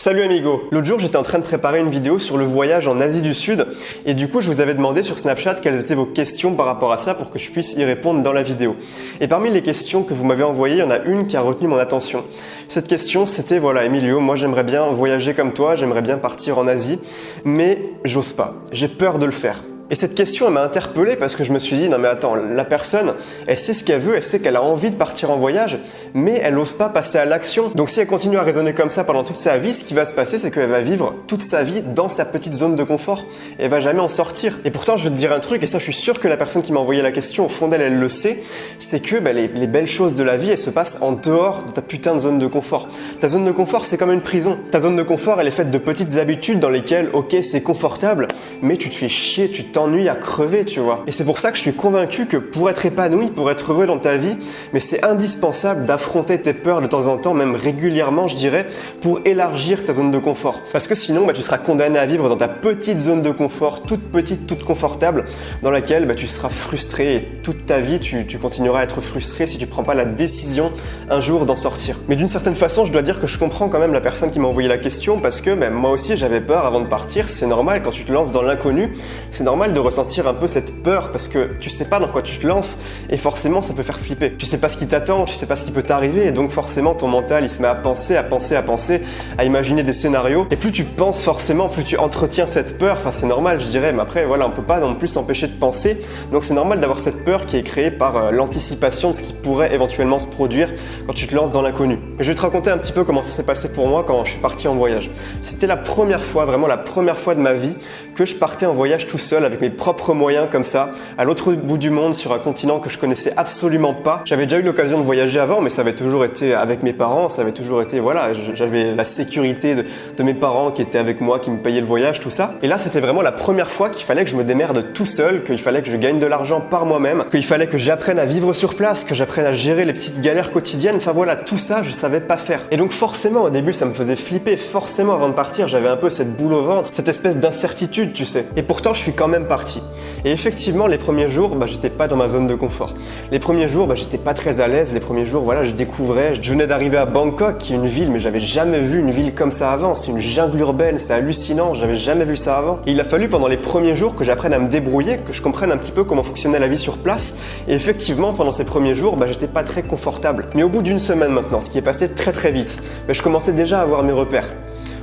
Salut amigo. L'autre jour j'étais en train de préparer une vidéo sur le voyage en Asie du Sud et du coup je vous avais demandé sur Snapchat quelles étaient vos questions par rapport à ça pour que je puisse y répondre dans la vidéo. Et parmi les questions que vous m'avez envoyées, il y en a une qui a retenu mon attention. Cette question c'était voilà Emilio, moi j'aimerais bien voyager comme toi, j'aimerais bien partir en Asie, mais j'ose pas, j'ai peur de le faire. Et cette question, elle m'a interpellé parce que je me suis dit, non mais attends, la personne, elle sait ce qu'elle veut, elle sait qu'elle a envie de partir en voyage, mais elle n'ose pas passer à l'action. Donc si elle continue à raisonner comme ça pendant toute sa vie, ce qui va se passer, c'est qu'elle va vivre toute sa vie dans sa petite zone de confort. Et elle va jamais en sortir. Et pourtant, je vais te dire un truc, et ça je suis sûr que la personne qui m'a envoyé la question, au fond d'elle, elle le sait, c'est que les belles choses de la vie, elles se passent en dehors de ta putain de zone de confort. Ta zone de confort, c'est comme une prison. Ta zone de confort, elle est faite de petites habitudes dans lesquelles, ok, c'est confortable, mais tu te fais chier, tu t'ennuies à crever, tu vois. Et c'est pour ça que je suis convaincu que pour être épanoui, pour être heureux dans ta vie, mais c'est indispensable d'affronter tes peurs de temps en temps, même régulièrement, je dirais, pour élargir ta zone de confort. Parce que sinon, tu seras condamné à vivre dans ta petite zone de confort, toute petite, toute confortable, dans laquelle tu seras frustré et toute ta vie, tu continueras à être frustré si tu prends pas la décision un jour d'en sortir. Mais d'une certaine façon, je dois dire que je comprends quand même la personne qui m'a envoyé la question parce que moi aussi, j'avais peur avant de partir. C'est normal quand tu te lances dans l'inconnu, c'est normal de ressentir un peu cette peur parce que tu sais pas dans quoi tu te lances et forcément ça peut faire flipper. Tu sais pas ce qui t'attend, tu sais pas ce qui peut t'arriver et donc forcément ton mental il se met à penser, à imaginer des scénarios et plus tu penses forcément, plus tu entretiens cette peur. Enfin c'est normal je dirais, mais après voilà on peut pas non plus s'empêcher de penser donc c'est normal d'avoir cette peur qui est créée par l'anticipation de ce qui pourrait éventuellement se produire quand tu te lances dans l'inconnu. Je vais te raconter un petit peu comment ça s'est passé pour moi quand je suis parti en voyage. C'était la première fois, vraiment la première fois de ma vie que je partais en voyage tout seul avec mes propres moyens comme ça, à l'autre bout du monde, sur un continent que je connaissais absolument pas. J'avais déjà eu l'occasion de voyager avant, mais ça avait toujours été avec mes parents, ça avait toujours été, voilà, j'avais la sécurité de mes parents qui étaient avec moi, qui me payaient le voyage, tout ça. Et là, c'était vraiment la première fois qu'il fallait que je me démerde tout seul, qu'il fallait que je gagne de l'argent par moi-même, qu'il fallait que j'apprenne à vivre sur place, que j'apprenne à gérer les petites galères quotidiennes. Enfin voilà, tout ça, je savais pas faire. Et donc forcément, au début, ça me faisait flipper. Forcément, avant de partir, j'avais un peu cette boule au ventre, cette espèce d'incertitude, tu sais. Et pourtant, je suis quand même parti. Et effectivement, les premiers jours, j'étais pas dans ma zone de confort. Les premiers jours, j'étais pas très à l'aise. Les premiers jours, voilà, je découvrais. Je venais d'arriver à Bangkok, qui est une ville, mais j'avais jamais vu une ville comme ça avant. C'est une jungle urbaine, c'est hallucinant. J'avais jamais vu ça avant. Et il a fallu pendant les premiers jours que j'apprenne à me débrouiller, que je comprenne un petit peu comment fonctionnait la vie sur place. Et effectivement, pendant ces premiers jours, j'étais pas très confortable. Mais au bout d'une semaine maintenant, ce qui est passé très très vite, je commençais déjà à avoir mes repères.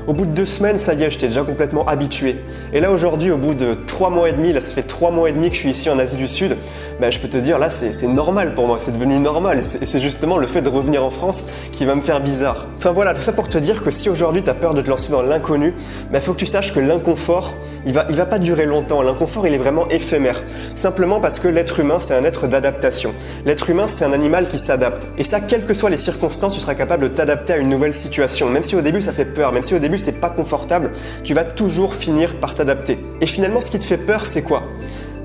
Au bout de 2 semaines, ça y est, j'étais déjà complètement habitué. Et là aujourd'hui, au bout de 3 mois et demi, là ça fait 3 mois et demi que je suis ici en Asie du Sud, je peux te dire là c'est normal pour moi, c'est devenu normal. Et c'est justement le fait de revenir en France qui va me faire bizarre. Enfin voilà, tout ça pour te dire que si aujourd'hui tu as peur de te lancer dans l'inconnu, faut que tu saches que l'inconfort, il va pas durer longtemps. L'inconfort, il est vraiment éphémère. Simplement parce que l'être humain, c'est un être d'adaptation. L'être humain, c'est un animal qui s'adapte. Et ça, quelles que soient les circonstances, tu seras capable de t'adapter à une nouvelle situation. Même si au début ça fait peur, même si au début c'est pas confortable, tu vas toujours finir par t'adapter. Et finalement, ce qui te fait peur, c'est quoi ?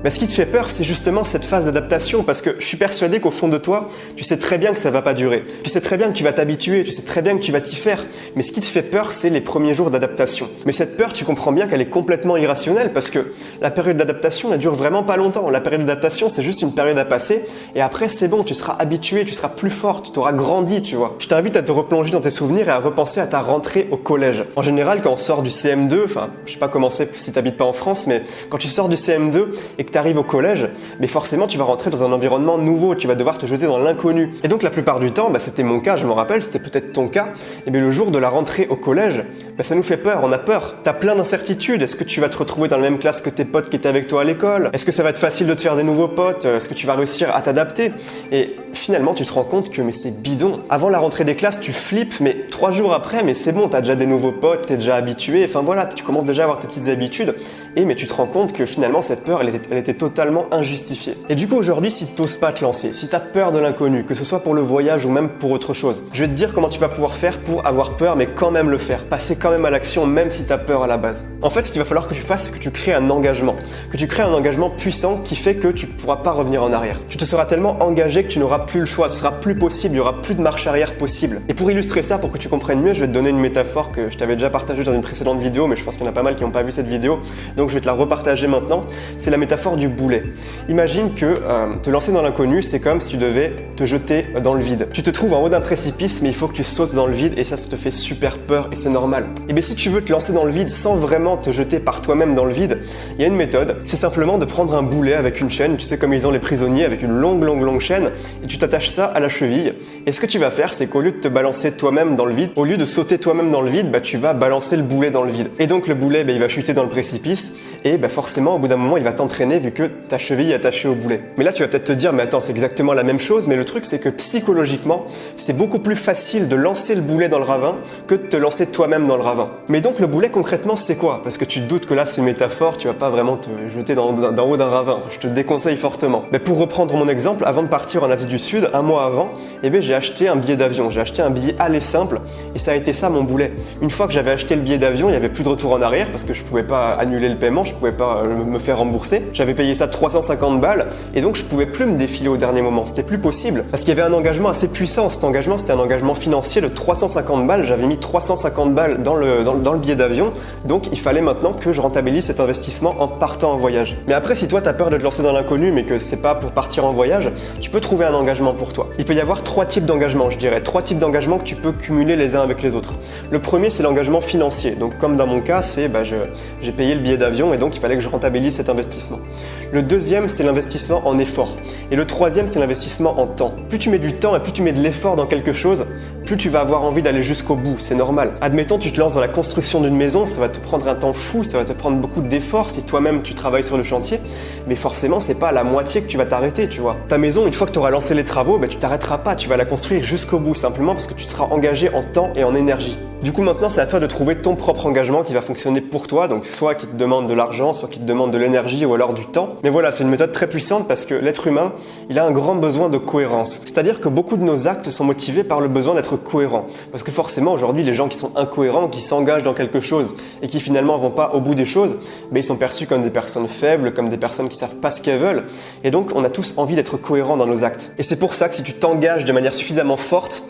Ce qui te fait peur, c'est justement cette phase d'adaptation parce que je suis persuadé qu'au fond de toi, tu sais très bien que ça va pas durer. Tu sais très bien que tu vas t'habituer, tu sais très bien que tu vas t'y faire. Mais ce qui te fait peur, c'est les premiers jours d'adaptation. Mais cette peur, tu comprends bien qu'elle est complètement irrationnelle parce que la période d'adaptation, elle dure vraiment pas longtemps. La période d'adaptation, c'est juste une période à passer et après, c'est bon, tu seras habitué, tu seras plus fort, tu t'auras grandi, tu vois. Je t'invite à te replonger dans tes souvenirs et à repenser à ta rentrée au collège. En général, quand on sort du CM2, je sais pas comment c'est si t'habites pas en France, mais quand tu sors du CM2 et que tu arrives au collège, mais forcément tu vas rentrer dans un environnement nouveau, tu vas devoir te jeter dans l'inconnu. Et donc la plupart du temps, c'était mon cas, je me rappelle, c'était peut-être ton cas, et bien le jour de la rentrée au collège, ça nous fait peur, on a peur. T'as plein d'incertitudes, est-ce que tu vas te retrouver dans la même classe que tes potes qui étaient avec toi à l'école ? Est-ce que ça va être facile de te faire des nouveaux potes ? Est-ce que tu vas réussir à t'adapter ? Et finalement tu te rends compte que c'est bidon. Avant la rentrée des classes, tu flippes, mais 3 jours après, c'est bon, t'as déjà des nouveaux potes, t'es déjà habitué, enfin voilà, tu commences déjà à avoir tes petites habitudes, mais tu te rends compte que finalement cette peur, elle était totalement injustifiée. Et du coup aujourd'hui, si tu n'oses pas te lancer, si tu as peur de l'inconnu, que ce soit pour le voyage ou même pour autre chose, je vais te dire comment tu vas pouvoir faire pour avoir peur mais quand même le faire, passer quand même à l'action même si tu as peur à la base. En fait, ce qu'il va falloir que tu fasses, c'est que tu crées un engagement, puissant qui fait que tu ne pourras pas revenir en arrière. Tu te seras tellement engagé que tu n'auras plus le choix, ce sera plus possible, il n'y aura plus de marche arrière possible. Et pour illustrer ça, pour que tu comprennes mieux, je vais te donner une métaphore que je t'avais déjà partagée dans une précédente vidéo, mais je pense qu'il y en a pas mal qui n'ont pas vu cette vidéo, donc je vais te la repartager maintenant. C'est la métaphore du boulet. Imagine que te lancer dans l'inconnu, c'est comme si tu devais te jeter dans le vide. Tu te trouves en haut d'un précipice, mais il faut que tu sautes dans le vide et ça te fait super peur et c'est normal. Et bien si tu veux te lancer dans le vide sans vraiment te jeter par toi-même dans le vide, il y a une méthode, c'est simplement de prendre un boulet avec une chaîne, tu sais comme ils ont les prisonniers avec une longue chaîne, et tu t'attaches ça à la cheville. Et ce que tu vas faire, c'est qu'au lieu de te balancer toi-même dans le vide, au lieu de sauter toi-même dans le vide, bah, tu vas balancer le boulet dans le vide. Et donc le boulet, bah, il va chuter dans le précipice, et bah, forcément au bout d'un moment il va t'entraîner vu que ta cheville est attachée au boulet. Mais là tu vas peut-être te dire, mais attends, c'est exactement la même chose, mais le truc c'est que psychologiquement, c'est beaucoup plus facile de lancer le boulet dans le ravin que de te lancer toi-même dans le ravin. Mais donc le boulet concrètement c'est quoi? Parce que tu te doutes que là c'est une métaphore, tu vas pas vraiment te jeter d'en haut d'un ravin, je te le déconseille fortement. Mais pour reprendre mon exemple, avant de partir en Asie du Sud, un mois avant, eh bien, j'ai acheté un billet d'avion, j'ai acheté un billet aller simple et ça a été ça mon boulet. Une fois que j'avais acheté le billet d'avion, il n'y avait plus de retour en arrière parce que je pouvais pas annuler le paiement, je pouvais pas me faire rembourser. J'avais payé ça 350 balles et donc je pouvais plus me défiler au dernier moment, c'était plus possible parce qu'il y avait un engagement assez puissant. Cet engagement, c'était un engagement financier de 350 balles, j'avais mis 350 balles dans le billet d'avion, donc il fallait maintenant que je rentabilise cet investissement en partant en voyage. Mais après, si toi tu as peur de te lancer dans l'inconnu mais que c'est pas pour partir en voyage, tu peux trouver un engagement pour toi. Il peut y avoir 3 types d'engagement, je dirais, 3 types d'engagement que tu peux cumuler les uns avec les autres. Le premier, c'est l'engagement financier. Donc comme dans mon cas, c'est j'ai payé le billet d'avion et donc il fallait que je rentabilise cet investissement. Le deuxième, c'est l'investissement en effort. Et le troisième, c'est l'investissement en temps. Plus tu mets du temps et plus tu mets de l'effort dans quelque chose, plus tu vas avoir envie d'aller jusqu'au bout, c'est normal. Admettons, tu te lances dans la construction d'une maison, ça va te prendre un temps fou, ça va te prendre beaucoup d'efforts si toi-même tu travailles sur le chantier, mais forcément, c'est pas à la moitié que tu vas t'arrêter, tu vois. Ta maison, une fois que tu auras lancé les travaux, tu t'arrêteras pas, tu vas la construire jusqu'au bout, simplement parce que tu seras engagé en temps et en énergie. Du coup, maintenant, c'est à toi de trouver ton propre engagement qui va fonctionner pour toi, donc soit qui te demande de l'argent, soit qui te demande de l'énergie ou alors du temps. Mais voilà, c'est une méthode très puissante parce que l'être humain, il a un grand besoin de cohérence. C'est-à-dire que beaucoup de nos actes sont motivés par le besoin d'être cohérents. Parce que forcément, aujourd'hui, les gens qui sont incohérents, qui s'engagent dans quelque chose et qui finalement vont pas au bout des choses, ils sont perçus comme des personnes faibles, comme des personnes qui savent pas ce qu'elles veulent. Et donc, on a tous envie d'être cohérents dans nos actes. Et c'est pour ça que si tu t'engages de manière suffisamment forte,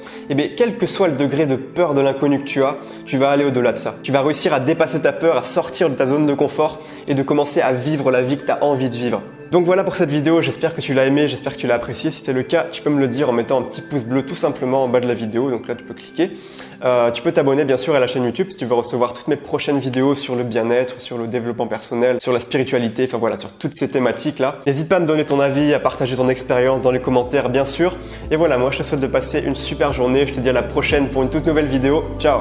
quel que soit le degré de peur de l'inconnu que tu vas aller au-delà de ça. Tu vas réussir à dépasser ta peur, à sortir de ta zone de confort et de commencer à vivre la vie que tu as envie de vivre. Donc voilà pour cette vidéo, j'espère que tu l'as aimé, j'espère que tu l'as apprécié. Si c'est le cas, tu peux me le dire en mettant un petit pouce bleu tout simplement en bas de la vidéo. Donc là, tu peux cliquer. Tu peux t'abonner bien sûr à la chaîne YouTube si tu veux recevoir toutes mes prochaines vidéos sur le bien-être, sur le développement personnel, sur la spiritualité, enfin voilà, sur toutes ces thématiques-là. N'hésite pas à me donner ton avis, à partager ton expérience dans les commentaires bien sûr. Et voilà, moi je te souhaite de passer une super journée. Je te dis à la prochaine pour une toute nouvelle vidéo. Ciao!